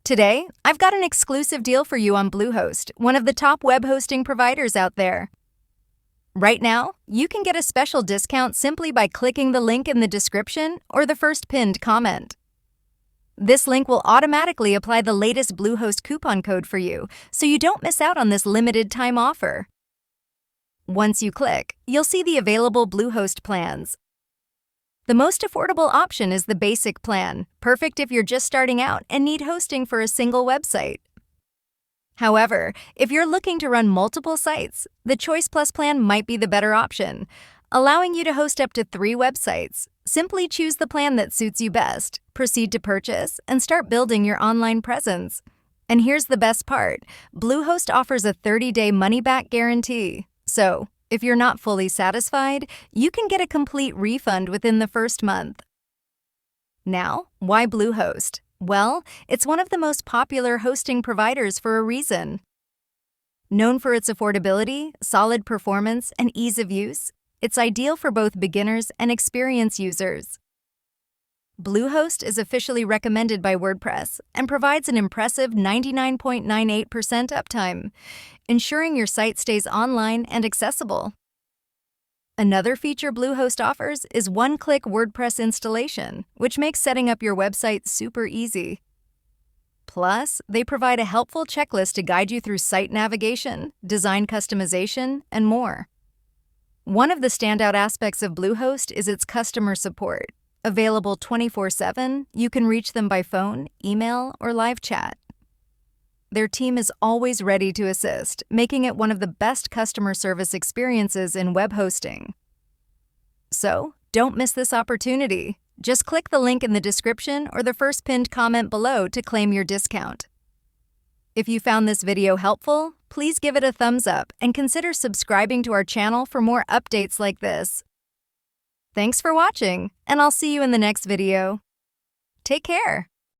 Today, I've got an exclusive deal for you on Bluehost, one of the top web hosting providers out there. Right now, you can get a special discount simply by clicking the link in the description or the first pinned comment. This link will automatically apply the latest Bluehost coupon code for you, so you don't miss out on this limited time offer. Once you click, you'll see the available Bluehost plans. The most affordable option is the basic plan, perfect if you're just starting out and need hosting for a single website. However, if you're looking to run multiple sites, the Choice Plus plan might be the better option, allowing you to host up to 3 websites. Simply choose the plan that suits you best, proceed to purchase, and start building your online presence. And here's the best part, Bluehost offers a 30-day money-back guarantee. So, if you're not fully satisfied, you can get a complete refund within the first month. Now, why Bluehost? Well, it's one of the most popular hosting providers for a reason. Known for its affordability, solid performance, and ease of use, it's ideal for both beginners and experienced users. Bluehost is officially recommended by WordPress and provides an impressive 99.98% uptime, ensuring your site stays online and accessible. Another feature Bluehost offers is one-click WordPress installation, which makes setting up your website super easy. Plus, they provide a helpful checklist to guide you through site navigation, design customization, and more. One of the standout aspects of Bluehost is its customer support. Available 24/7, you can reach them by phone, email, or live chat. Their team is always ready to assist, making it one of the best customer service experiences in web hosting. So, don't miss this opportunity. Just click the link in the description or the first pinned comment below to claim your discount. If you found this video helpful, please give it a thumbs up and consider subscribing to our channel for more updates like this. Thanks for watching, and I'll see you in the next video. Take care.